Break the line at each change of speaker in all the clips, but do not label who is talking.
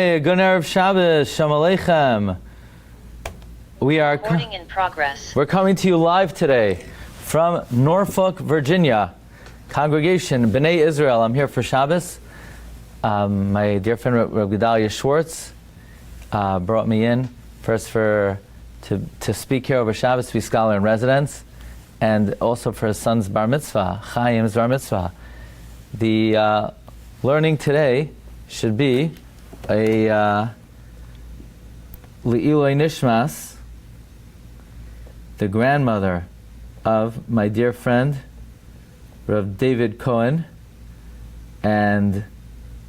Hey, good Erev Shabbos, Shalom Aleichem.
Recording in progress.
We're coming to you live today from Norfolk, Virginia. Congregation B'nai Israel. I'm here for Shabbos. My dear friend Rabbi Gedalia Schwartz brought me in first to speak here over Shabbos, to be scholar in residence, and also for his son's bar mitzvah, Chaim's bar mitzvah. The learning today should be a Le'iloi Nishmas, the grandmother of my dear friend Rav David Cohen, and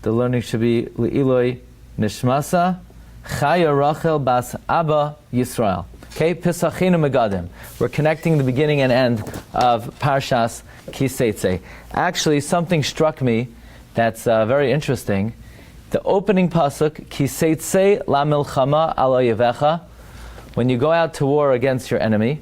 the learning should be Le'iloi Nishmasa Chaya Rachel Bas Abba Yisrael. Okay, Pesacheinu Megadim. We're connecting the beginning and end of Parshas Seitzei. Actually, something struck me that's very interesting. The opening pasuk, Seitzei la milchama ala yevecha, when you go out to war against your enemy,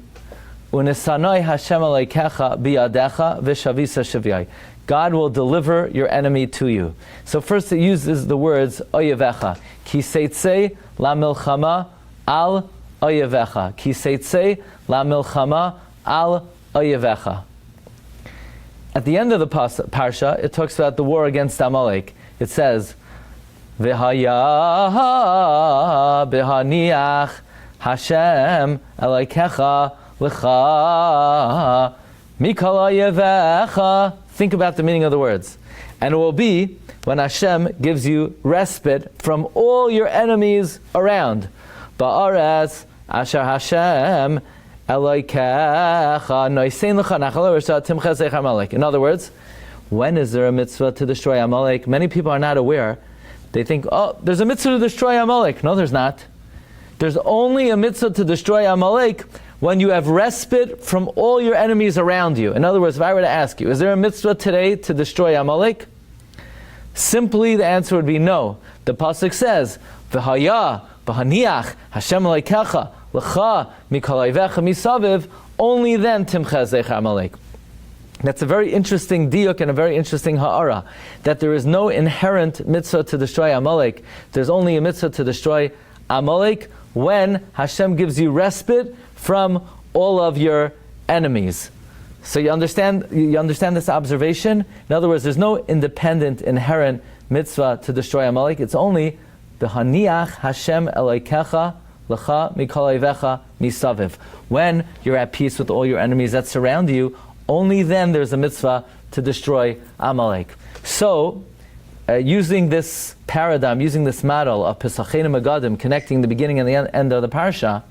Unesanoi Hashem aleikecha biyadecha v'shavisa shivyai. God will deliver your enemy to you. So first it uses the words oyevecha. Seitzei la milchama al oyevecha. Seitzei la milchama al oyevecha. At the end of the parsha, it talks about the war against Amalek. It says, V'haya b'haniach Hashem aleikecha l'cha mikol oyevecha. Think about the meaning of the words. And it will be when Hashem gives you respite from all your enemies around. Ba'aretz asher Hashem aleikecha noisein l'cha nachal v'shat timcha zeich Amalek. In other words, when is there a mitzvah to destroy Amalek? Many people are not aware. They think, oh, there's a mitzvah to destroy Amalek. No, there's not. There's only a mitzvah to destroy Amalek when you have respite from all your enemies around you. In other words, if I were to ask you, is there a mitzvah today to destroy Amalek? Simply the answer would be no. The pasuk says, V'haya, v'haniach, Hashem aleikecha, l'cha, mikol oyevecha misaviv, only then timcha zeich Amalek. That's a very interesting diuk and a very interesting ha'ara, that there is no inherent mitzvah to destroy Amalek. There's only a mitzvah to destroy Amalek when Hashem gives you respite from all of your enemies. So you understand this observation? In other words, there's no independent, inherent mitzvah to destroy Amalek. It's only b'haniach Hashem aleikecha l'cha mikol oyevecha misaviv. When you're at peace with all your enemies that surround you, only then there's a mitzvah to destroy Amalek. So, using this paradigm, using this model of Pesacheinu Megadim, connecting the beginning and the end of the parsha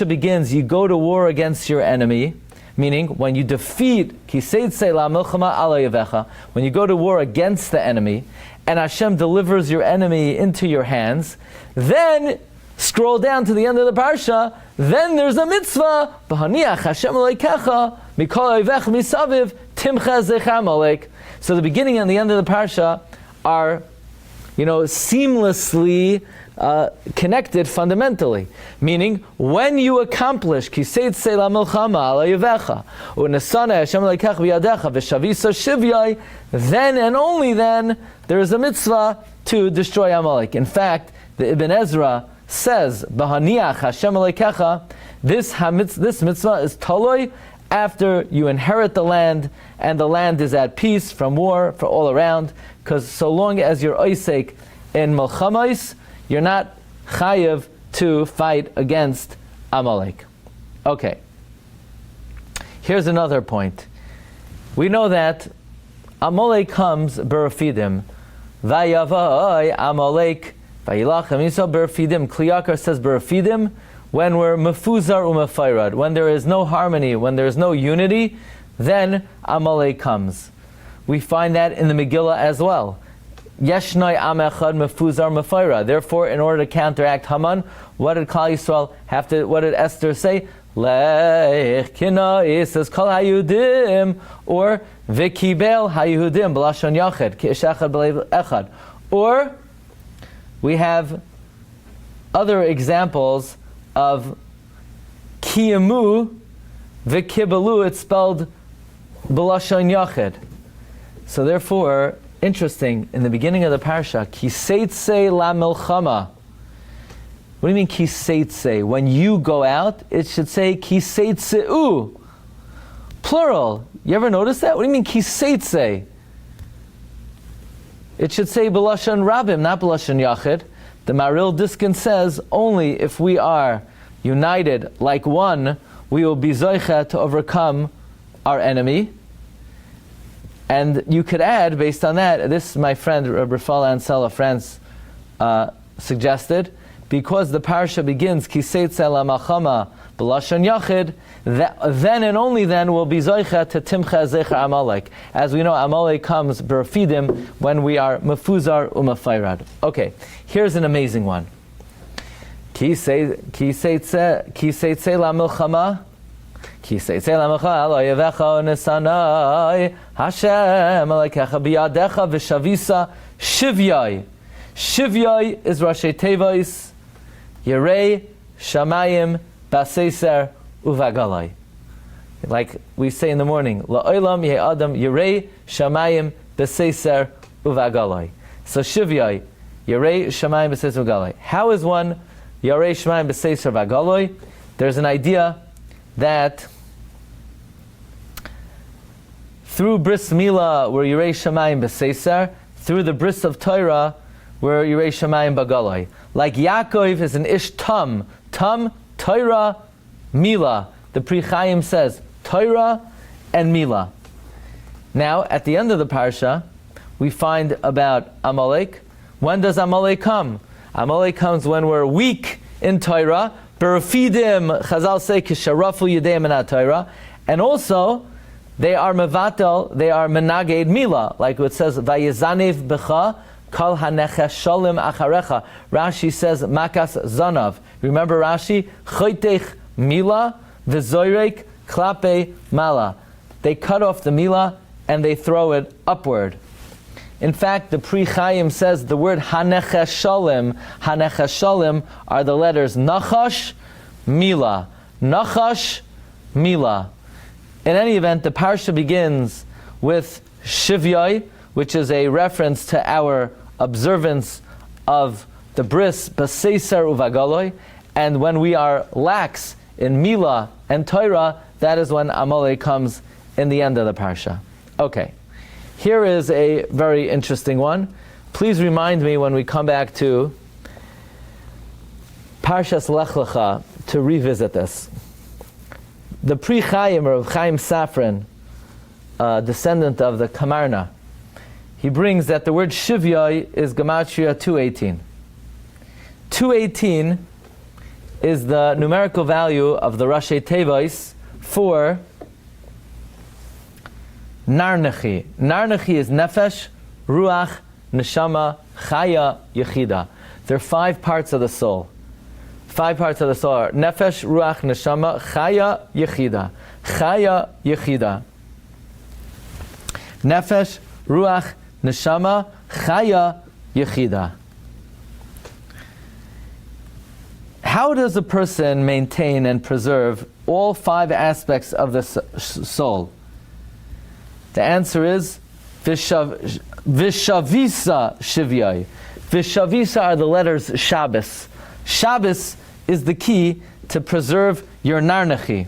begins, you go to war against your enemy, meaning when you defeat, Seitzei la milchama ala yevecha, when you go to war against the enemy, and Hashem delivers your enemy into your hands, then scroll down to the end of the parsha, then there's a mitzvah, B'haniach Hashem aleikecha, mikol oyevecha misaviv, timcha zeich Amalek. So the beginning and the end of the parsha are, seamlessly connected fundamentally. Meaning, when you accomplish Seitzei la milchama ala yevecha, u'nesana Hashem aleikecha biyadecha, v'shavisa shivyai, then and only then there is a mitzvah to destroy Amalek. In fact, the Ibn Ezra says, B'haniach Hashem aleikecha, this mitzvah is taloi after you inherit the land, and the land is at peace from war for all around, because so long as you're oisek in milchamais, you're not chayev to fight against Amalek. Okay. Here's another point. We know that Amalek comes berafidim, vayavai Amalek vayilachem yisrael berafidim. Kliyakar says berafidim, when we're mefuzar u'mefayrad, when there is no harmony, when there is no unity, then Amalek comes. We find that in the Megillah as well. Yeshnai am echad mefuzar mefayrad. Therefore, in order to counteract Haman, what did Klal Yisrael have to? What did Esther say? Lech kinai says kol hayudim, or v'kibel hayudim b'lashon yachid ki'eshachad b'leiv echad. Or we have other examples of kiyamu v'kibalu. It's spelled b'lashon yachid. So therefore, interesting, in the beginning of the parsha, ki seitzei la milchama. What do you mean ki seitzei? When you go out, it should say ki seitzeu. Plural. You ever notice that? What do you mean ki seitzei? It should say b'lashon rabim, not b'lashon yachid. The Maril Diskin says only if we are united like one, we will be zoicha to overcome our enemy. And you could add, based on that, this my friend Rabbi Ansel of France suggested, because the parsha begins ki seitzei la machama b'lashon yachid, then and only then will be zoicha to timcha zecher Amalek. As we know, Amalek comes b'rafidim when we are mefuzar u'mafayrad. Okay, here's an amazing one. Ki seitzei la milchama. Ki seitzei la milchama lo yevecha nesanai Hashem alekecha biyadecha v'shavisa shivyai. Shivyai is Rashi Tevos Yerei Shamayim Baseiser Uvagalai. Like we say in the morning, La'olam Yeh Adam Yerei Shamayim Baseiser Uvagalai. So Shivyai, Yerei Shamayim Baseiser Uvagalai. How is one Yerei Shamayim Baseiser Uvagalai? There's an idea that through Bris Milah, we're Yerei Shamayim Baseiser, through the Bris of Torah, we're Yerei Shamayim Bagalai. Like Yaakov is an Ish Tam, Torah, Milah. The Pri Chaim says Torah and Milah. Now, at the end of the parsha, we find about Amalek. When does Amalek come? Amalek comes when we're weak in Torah. Berafidim, Chazal say, Kisharafu Yedeim in Torah. And also, they are Mevatel, they are Menaged Milah. Like it says, Vayezanev Becha, Kal hanecha sholim acharecha. Rashi says makas zanav. Remember Rashi? Choitech mila v'zoyrek klape mala. They cut off the mila and they throw it upward. In fact, the Pri Chaim says the word hanecha sholim are the letters nachash, mila. Nachash, mila. In any event, the parsha begins with shivyai, which is a reference to our observance of the bris baseiser uvagaloi, and when we are lax in Milah and Torah, that is when Amalek comes in the end of the parsha. Okay, here is a very interesting one. Please remind me when we come back to Parshas Lech Lecha to revisit this. The Pri Chaim, or Chaim Safran, descendant of the Kamarna, he brings that the word Shivyai is Gematria 218. 218 is the numerical value of the Rashi Tevos for Narnechi. Narnechi is Nefesh, Ruach, Neshama, Chaya, Yechida. There are 5 parts of the soul. 5 parts of the soul are Nefesh, Ruach, Neshama, Chaya, Yechida. Chaya, Yechida. Nefesh, Ruach, Neshama, Chaya, Yechida. How does a person maintain and preserve all 5 aspects of the soul? The answer is Vishavisa Shivyai. Vishavisa are the letters Shabbos. Shabbos is the key to preserve your Narnechi.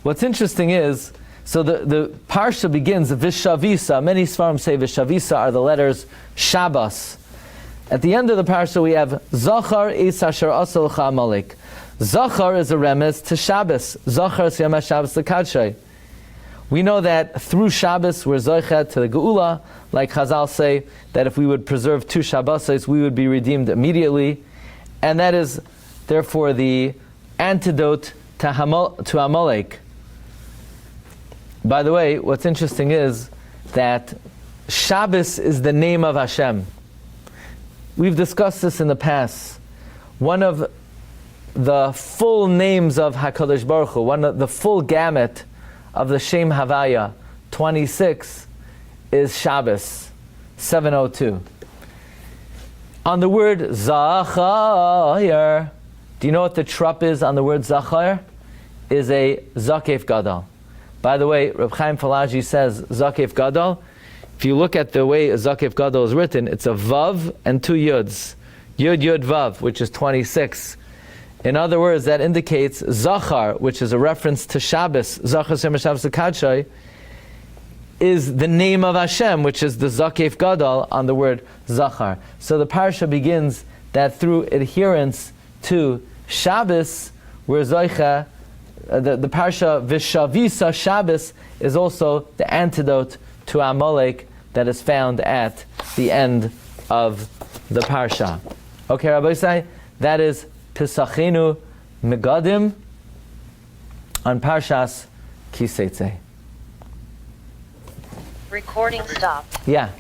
What's interesting is, so the parsha begins Vishavisa. Many Sfarim say Vishavisa are the letters Shabbos. At the end of the parsha we have Zachar is Asher Asal Amalek. Zachar is a remez to Shabbos. Zachar is Yom Shabbos L'Kadshay. We know that through Shabbos we're Zoichet to the Geula, like Chazal say that if we would preserve 2 Shabbos, we would be redeemed immediately, and that is therefore the antidote to Amalek. By the way, what's interesting is that Shabbos is the name of Hashem. We've discussed this in the past. One of the full names of HaKadosh Baruch Hu, one of the full gamut of the Shem Havaya, 26, is Shabbos, 702. On the word Zachar, do you know what the trup is on the word Zachar? Is a Zakef Gadol. By the way, Reb Chaim Falaji says Zakef Gadol if you look at the way Zakif Gadol is written, it's a Vav and 2 Yuds. Yud Yud Vav, which is 26. In other words, that indicates Zachar, which is a reference to Shabbos, Zachar Shem Shabbos Kadshai, is the name of Hashem, which is the Zakif Gadol on the word Zachar. So the parsha begins that through adherence to Shabbos, where Zoicha, the parsha Vishavisa Shabbos is also the antidote to Amalek that is found at the end of the parsha. Okay, Rabbi say that is Pesacheinu Megadim on Parshas Seitzei.
Recording stopped.
Yeah.